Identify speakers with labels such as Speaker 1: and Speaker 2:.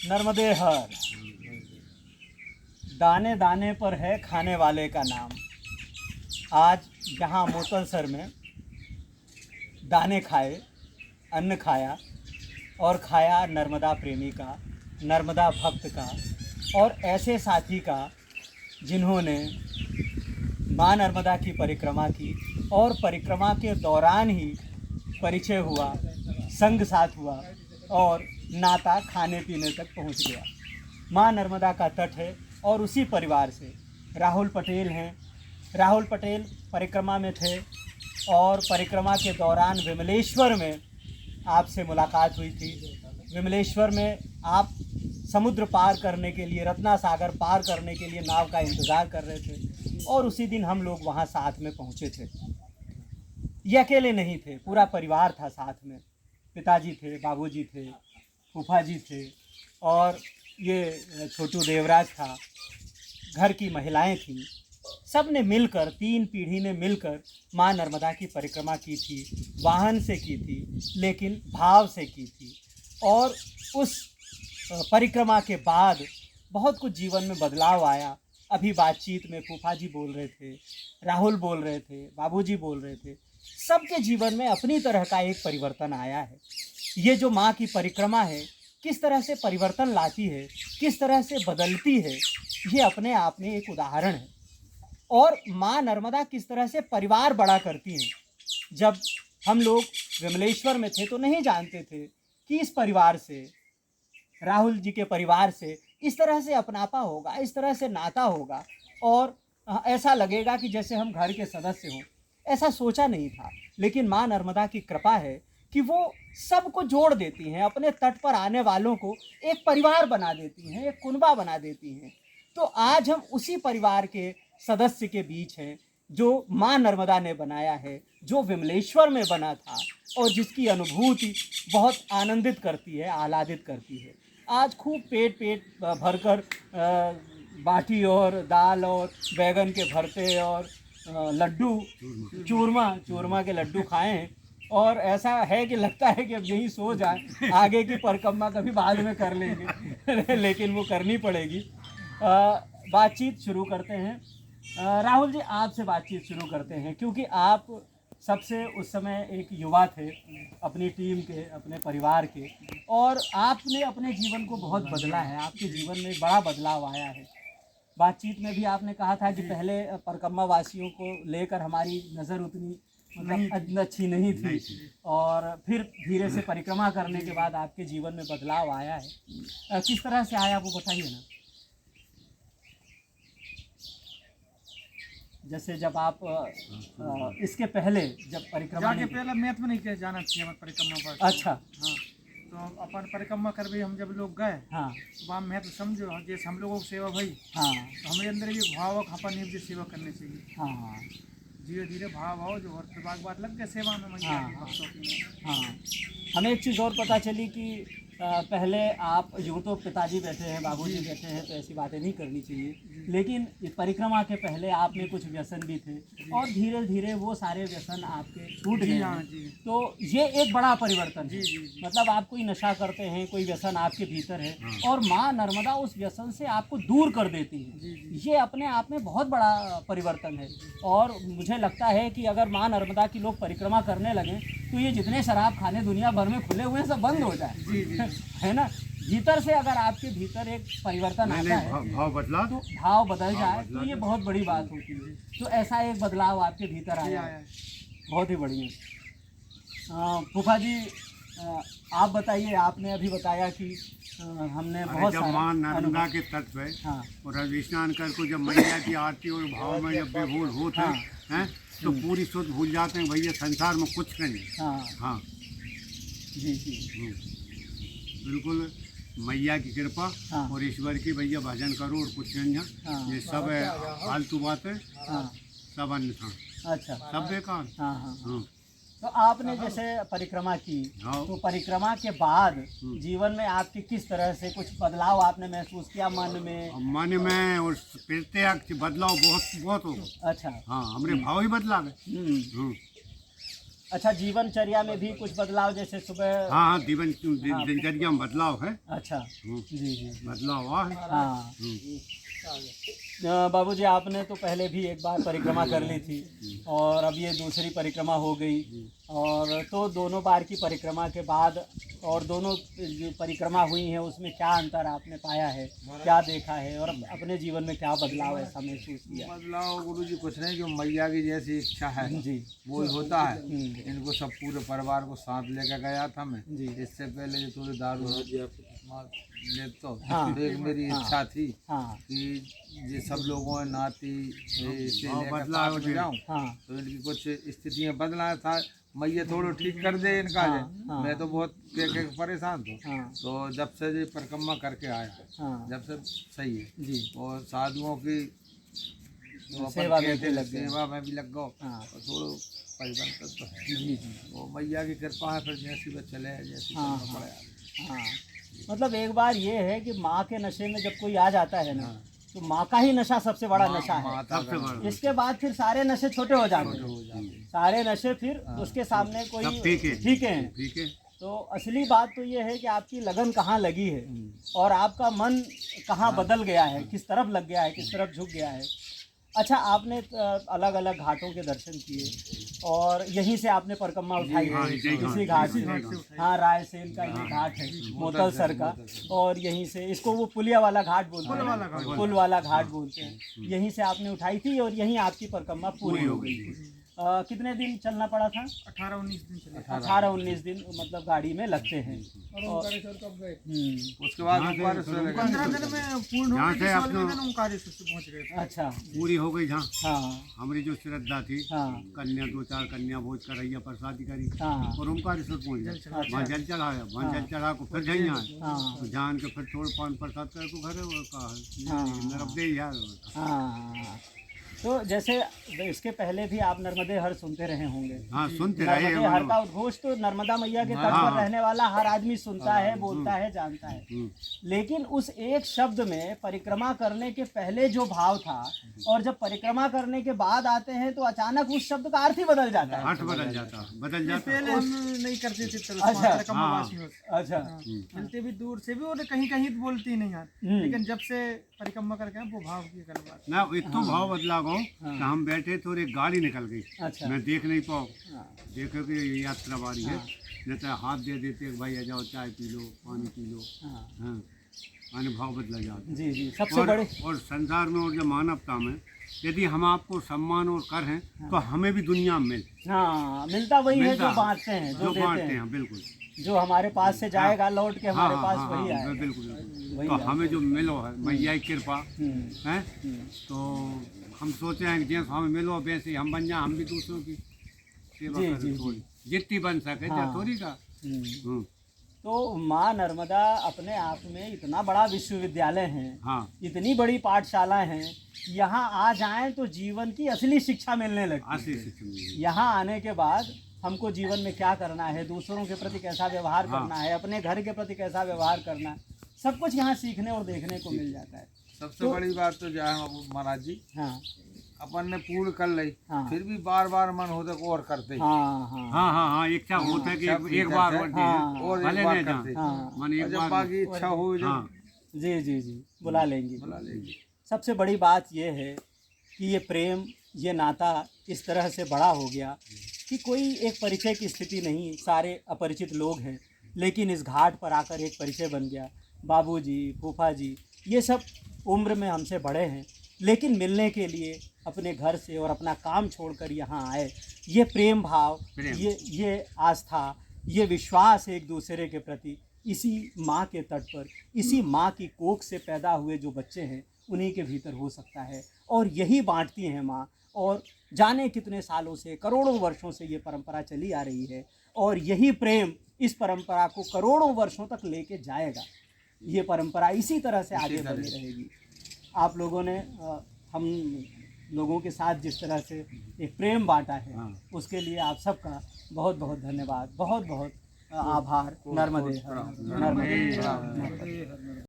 Speaker 1: नर्मदे हर, दाने दाने पर है खाने वाले का नाम। आज यहाँ मोतलसर में दाने खाए, अन्न खाया और खाया नर्मदा प्रेमी का, नर्मदा भक्त का और ऐसे साथी का जिन्होंने माँ नर्मदा की परिक्रमा की और परिक्रमा के दौरान ही परिचय हुआ, संग साथ हुआ और नाता खाने पीने तक पहुंच गया। माँ नर्मदा का तट है और उसी परिवार से राहुल पटेल हैं। राहुल पटेल परिक्रमा में थे और परिक्रमा के दौरान विमलेश्वर में आपसे मुलाकात हुई थी। विमलेश्वर में आप समुद्र पार करने के लिए, रत्ना सागर पार करने के लिए नाव का इंतज़ार कर रहे थे और उसी दिन हम लोग वहाँ साथ में पहुँचे थे। ये अकेले नहीं थे, पूरा परिवार था साथ में। पिताजी थे, बाबूजी थे, फूफा जी थे और ये छोटू देवराज था, घर की महिलाएं थीं। सब ने मिलकर, 3 पीढ़ी ने मिलकर माँ नर्मदा की परिक्रमा की थी। वाहन से की थी लेकिन भाव से की थी और उस परिक्रमा के बाद बहुत कुछ जीवन में बदलाव आया। अभी बातचीत में फूफा जी बोल रहे थे, राहुल बोल रहे थे, बाबूजी बोल रहे थे, सबके जीवन में अपनी तरह का एक परिवर्तन आया है। ये जो माँ की परिक्रमा है किस तरह से परिवर्तन लाती है, किस तरह से बदलती है, ये अपने आप में एक उदाहरण है। और माँ नर्मदा किस तरह से परिवार बड़ा करती हैं। जब हम लोग विमलेश्वर में थे तो नहीं जानते थे कि इस परिवार से, राहुल जी के परिवार से इस तरह से अपनापा होगा, इस तरह से नाता होगा और ऐसा लगेगा कि जैसे हम घर के सदस्य हों। ऐसा सोचा नहीं था, लेकिन माँ नर्मदा की कृपा है कि वो सबको जोड़ देती हैं, अपने तट पर आने वालों को एक परिवार बना देती हैं, एक कुनबा बना देती हैं। तो आज हम उसी परिवार के सदस्य के बीच हैं जो माँ नर्मदा ने बनाया है, जो विमलेश्वर में बना था और जिसकी अनुभूति बहुत आनंदित करती है, आह्लादित करती है। आज खूब पेट भरकर बाटी और दाल और बैगन के भरते और लड्डू, चूरमा के लड्डू खाएं और ऐसा है कि लगता है कि अब यहीं सो जाए, आगे की परिक्रमा कभी बाद में कर लेंगे लेकिन वो करनी पड़ेगी। बातचीत शुरू करते हैं। राहुल जी, आपसे बातचीत शुरू करते हैं क्योंकि आप सबसे उस समय एक युवा थे अपनी टीम के, अपने परिवार के, और आपने अपने जीवन को बहुत बदला है। आपके जीवन में बड़ा बदलाव आया है। बातचीत में भी आपने कहा था कि पहले परिक्रमा वासियों को लेकर हमारी नज़र उतनी मतलब अच्छी नहीं थी और फिर धीरे से परिक्रमा करने के बाद आपके जीवन में बदलाव आया है। किस तरह से आया वो बताइए ना। जैसे जब आप इसके पहले जब परिक्रमा
Speaker 2: जाके पहले मैथ में नहीं किया जाना चाहिए परिक्रमा पर।
Speaker 1: अच्छा,
Speaker 2: हाँ, तो अपन परिक्रमा कर भी हम जब लोग गए,
Speaker 1: हाँ,
Speaker 2: तो वहाँ महत्व समझो, जैसे हम लोगों की सेवा भाई,
Speaker 1: हाँ,
Speaker 2: तो हमारे अंदर ये भाव अपन की सेवा करनी चाहिए।
Speaker 1: हाँ,
Speaker 2: धीरे धीरे भाव जो और बात लग गए सेवा में मैया की भक्तों की।
Speaker 1: हाँ। हमें एक चीज़ और पता चली कि पहले आप, यूँ तो पिताजी बैठे हैं, बाबूजी बैठे हैं, तो ऐसी बातें नहीं करनी चाहिए, लेकिन इस परिक्रमा के पहले आप में कुछ व्यसन भी थे और धीरे धीरे वो सारे व्यसन आपके छूट गए हैं। तो ये एक बड़ा परिवर्तन है। मतलब आप कोई नशा करते हैं, कोई व्यसन आपके भीतर है और माँ नर्मदा उस व्यसन से आपको दूर कर देती है। ये अपने आप में बहुत बड़ा परिवर्तन है और मुझे लगता है कि अगर माँ नर्मदा की लोग परिक्रमा करने लगें तो ये जितने शराब खाने दुनिया भर में खुले हुए हैं सब बंद हो जाए, है ना। भीतर से अगर आपके भीतर एक परिवर्तन आता है,
Speaker 3: भाव बदला,
Speaker 1: तो भाव बदल जाए तो ये बहुत बड़ी बात होती है। तो ऐसा एक बदलाव आपके भीतर आया है, बहुत ही बढ़िया। फूफा जी, आप बताइए। आपने अभी बताया कि हमने बहुत
Speaker 3: जब माँ नर्मदा के तट पे,
Speaker 1: हाँ,
Speaker 3: और अब स्नान कर को जब मैया की आरती और भाव में जब विभोर होते हैं तो पूरी शुद्ध भूल जाते हैं भैया संसार में कुछ नहीं।
Speaker 1: हाँ,
Speaker 3: हाँ
Speaker 1: जी जी,
Speaker 3: बिल्कुल, मैया की कृपा और ईश्वर की। भैया भजन करो और कुछ नहीं है, ये सब फालतू बातें, सब अन्यथा,
Speaker 1: अच्छा,
Speaker 3: सब बेकार।
Speaker 1: हाँ। तो आपने जैसे परिक्रमा की, तो परिक्रमा के बाद जीवन में आपके किस तरह से कुछ बदलाव आपने महसूस किया मन में?
Speaker 3: और प्रत्येक बदलाव बहुत बहुत होगा।
Speaker 1: अच्छा,
Speaker 3: हाँ, हमारे भाव ही बदला गए।
Speaker 1: अच्छा, जीवनचर्या में भी कुछ बदलाव, जैसे सुबह?
Speaker 3: हाँ हाँ, दिनचर्या में बदलाव है।
Speaker 1: अच्छा, जी जी,
Speaker 3: बदलाव हुआ है।
Speaker 1: हाँ। बाबूजी, आपने तो पहले भी एक बार परिक्रमा कर ली थी और अब ये दूसरी परिक्रमा हो गई, और तो दोनों बार की परिक्रमा के बाद और दोनों जो परिक्रमा हुई हैं उसमें क्या अंतर आपने पाया है, क्या देखा है, और अपने जीवन में क्या बदलाव ऐसा महसूस किया?
Speaker 4: बदलाव गुरुजी कुछ नहीं, जो मैया की जैसी इच्छा है
Speaker 1: जी,
Speaker 4: वो ही होता है। इनको सब पूरे परिवार को साथ लेकर गया था मैं।
Speaker 1: जी।
Speaker 4: इससे पहले जो थोड़ी दारू ले तो
Speaker 1: हाँ।
Speaker 4: एक मेरी इच्छा थी
Speaker 1: हाँ
Speaker 4: कि ये सब लोगों ने नाती से लेकर
Speaker 3: बदलाव
Speaker 4: साथ में जाऊं,
Speaker 1: हाँ
Speaker 4: तो इनकी कुछ स्थितियां बदला था। मैया थोड़ा ठीक कर दे इनका
Speaker 1: हाँ,
Speaker 4: जे।
Speaker 1: हाँ।
Speaker 4: मैं तो बहुत परेशान था।
Speaker 1: हाँ
Speaker 4: तो जब से ये परिक्रमा करके आया,
Speaker 1: हाँ
Speaker 4: जब से सही है।
Speaker 1: जी,
Speaker 4: और साधुओं की
Speaker 1: सेवा में भी लग गए।
Speaker 4: सेवा में भी लग गो,
Speaker 1: हाँ
Speaker 4: और थोड़ा परिवर्तन तो है।
Speaker 1: जी जी,
Speaker 4: वो मैया की कृपा है, फिर जैसी वो चले जैसी
Speaker 1: हाँ,
Speaker 4: करना
Speaker 1: हाँ।
Speaker 4: पड़ेगा।
Speaker 1: हाँ, मतलब एक बार ये है कि माँ के नशे में जब कोई आ जाता है ना, तो माँ का ही नशा सबसे बड़ा नशा है।
Speaker 4: माता
Speaker 3: सबसे बड़ा
Speaker 1: इसके बाद फिर सारे नशे छोटे हो जाते हैं,
Speaker 4: हो जाती है।
Speaker 1: सारे नशे फिर उसके सामने
Speaker 3: सब
Speaker 1: कोई
Speaker 3: फीके।
Speaker 1: फीके हैं।
Speaker 3: ठीक है।
Speaker 1: तो असली बात तो ये है कि आपकी लगन कहाँ लगी है और आपका मन कहाँ बदल गया है, किस तरफ लग गया है, किस तरफ झुक गया है। अच्छा, आपने अलग अलग घाटों के दर्शन किए और यहीं से आपने परिक्रमा उठाई
Speaker 3: हाँ,
Speaker 1: है,
Speaker 3: यही घाट,
Speaker 1: इसी घाट
Speaker 3: इसी
Speaker 1: से।
Speaker 3: घाट से
Speaker 1: हाँ, रायसेन का ये घाट है, मोतलसर का, और यहीं से इसको वो पुलिया वाला घाट बोलते हैं, पुल वाला घाट बोलते हैं। यहीं से आपने उठाई थी और यहीं आपकी परिक्रमा पूरी हो गई थी। कितने दिन चलना पड़ा था?
Speaker 2: 18-19 दिन चले।
Speaker 1: 18-19 दिन मतलब गाड़ी में लगते हैं। और
Speaker 4: उसके बाद ओंकारेश्वर लगे।
Speaker 2: 15 दिन में पूर्ण हो
Speaker 3: यहाँ
Speaker 2: गई
Speaker 3: से
Speaker 2: थी,
Speaker 3: आप
Speaker 2: 16वें
Speaker 3: लोग-
Speaker 2: दिन ओंकारेश्वर से पहुंच गए थे।
Speaker 1: अच्छा,
Speaker 3: पूरी हो गई जहाँ
Speaker 1: हाँ
Speaker 3: हमारी जो श्रद्धा थी,
Speaker 1: हाँ
Speaker 3: कन्या 2-4 कन्या भोज करैया प्रसादी करी
Speaker 1: हाँ
Speaker 3: और ओमकारेश्वर पहुँच गए। वहाँ जल चढ़ाया, वहाँ जल चढ़ा को फिर जहीं आए,
Speaker 1: हाँ
Speaker 3: तो जान के फिर थोड़ा पान प्रसाद कर को घर
Speaker 1: हाँ।
Speaker 3: नर्मदे यार।
Speaker 1: हाँ। तो जैसे इसके पहले भी आप नर्मदे हर सुनते रहे होंगे।
Speaker 3: हाँ, सुनते रहे
Speaker 1: नर्मदे
Speaker 3: हम
Speaker 1: हर
Speaker 3: लोग।
Speaker 1: का उद्घोष तो नर्मदा मैया के तट
Speaker 3: हाँ,
Speaker 1: पर
Speaker 3: हाँ।
Speaker 1: रहने वाला हर आदमी सुनता है, बोलता है, जानता है।
Speaker 3: हम्म।
Speaker 1: लेकिन उस एक शब्द में परिक्रमा करने के पहले जो भाव था और जब परिक्रमा करने के बाद आते हैं तो अचानक उस शब्द का अर्थ ही बदल जाता है।
Speaker 3: अर्थ बदल जाता, बदल जाता।
Speaker 2: पहले हम नहीं करते थे तरस
Speaker 1: अच्छा।
Speaker 2: परिक्रमा वासियों से।
Speaker 1: अच्छा,
Speaker 2: मिलते भी दूर से भी और कहीं कहीं तो बोलते ही नहीं यार। लेकिन जब से परिक्रमा करके आए, वो भाव की गल बात।
Speaker 3: ना एक तो भाव बदला गो कि हम बैठे तो एक गाड़ी निकल गई,
Speaker 1: अच्छा।
Speaker 3: मैं देख नहीं पाऊँ,
Speaker 1: हाँ,
Speaker 3: देखो कि ये यात्रा बारी है, नहीं तो हाथ दे देते कि भाई आ जाओ चाय पी लो, पानी पी लो।
Speaker 1: हाँ,
Speaker 3: हाँ, अनुभव बदला जाता।
Speaker 1: जी जी, सबसे बड़े
Speaker 3: और संसार में और जो मानवता में यदि हम आपको सम्मान और कर हैं तो हमें भी दुनिया में
Speaker 1: हाँ मिलता वही है
Speaker 3: मिलता,
Speaker 1: जो बांटते हैं, जो
Speaker 3: जो
Speaker 1: देते
Speaker 3: बांटते
Speaker 1: हैं,
Speaker 3: हैं, बिल्कुल।
Speaker 1: जो हमारे पास से जाएगा लौट के हमारे
Speaker 3: हाँ,
Speaker 1: पास
Speaker 3: हाँ,
Speaker 1: वही
Speaker 3: हाँ,
Speaker 1: आएगा।
Speaker 3: बिल्कुल
Speaker 1: वही
Speaker 3: बिल्कुल। तो
Speaker 1: आएगा।
Speaker 3: हमें जो मिलो है मैया की कृपा
Speaker 1: हम्म,
Speaker 3: है,
Speaker 1: हम्म,
Speaker 3: तो हम सोचे हैं कि जैसे हमें मिलो वैसे ही हम बन जाए, हम भी दूसरों की सेवा
Speaker 1: जी,
Speaker 3: करें
Speaker 1: जी,
Speaker 3: थोड़ी, जितनी बन सके
Speaker 1: हाँ।
Speaker 3: थोड़ी का।
Speaker 1: हम्म। तो माँ नर्मदा अपने आप में इतना बड़ा विश्वविद्यालय है,
Speaker 3: हाँ
Speaker 1: इतनी बड़ी पाठशाला है, यहाँ आ जाएं तो जीवन की असली शिक्षा मिलने लगती है।
Speaker 3: आशीष
Speaker 1: यहाँ आने के बाद हमको जीवन में क्या करना है, दूसरों के प्रति कैसा व्यवहार
Speaker 3: हाँ।
Speaker 1: करना है, अपने घर के प्रति कैसा व्यवहार करना है, सब कुछ यहाँ सीखने और देखने को मिल जाता है।
Speaker 4: सबसे बड़ी बात तो जाए महाराज जी,
Speaker 1: हाँ
Speaker 4: अपन ने पूर्ण कर ली,
Speaker 1: हाँ।
Speaker 4: फिर भी बार बार मन होता को और करते ही।
Speaker 1: हाँ हाँ
Speaker 3: हाँ हाँ हाँ, इच्छा होता है कि
Speaker 4: सब
Speaker 3: एक बार
Speaker 4: ठीक
Speaker 3: और
Speaker 4: है।
Speaker 1: हाँ।
Speaker 4: और
Speaker 3: भले
Speaker 4: एक बार
Speaker 3: नहीं जान,
Speaker 4: करते।
Speaker 1: हाँ
Speaker 3: मन
Speaker 4: और
Speaker 3: एक
Speaker 4: जब
Speaker 3: बार
Speaker 4: बाकी इच्छा हो जब
Speaker 3: हाँ
Speaker 1: जी जी जी, बुला लेंगे।
Speaker 4: बुला लेंगे।
Speaker 1: सबसे बड़ी बात यह है कि ये प्रेम, ये नाता इस तरह से बड़ा हो गया कि कोई एक परिचय की स्थिति नहीं, सारे अपरिचित लोग हैं, लेकिन इस घाट पर आकर एक परिचय बन गया। बाबूजी, फूफा जी, ये सब उम्र में हमसे बड़े हैं, लेकिन मिलने के लिए अपने घर से और अपना काम छोड़कर यहाँ आए। ये प्रेम भाव, ये आस्था, ये विश्वास एक दूसरे के प्रति, इसी माँ के तट पर, इसी माँ की कोख से पैदा हुए जो बच्चे हैं उन्हीं के भीतर हो सकता है। और यही बांटती हैं माँ। और जाने कितने सालों से, करोड़ों वर्षों से ये परंपरा चली आ रही है और यही प्रेम इस परंपरा को करोड़ों वर्षों तक लेके जाएगा। ये परंपरा इसी तरह से आगे बनी रहेगी। आप लोगों ने हम लोगों के साथ जिस तरह से एक प्रेम बांटा है, उसके लिए आप सबका बहुत बहुत धन्यवाद, बहुत बहुत आभार। नर्मदे हर, नर्मदे हर।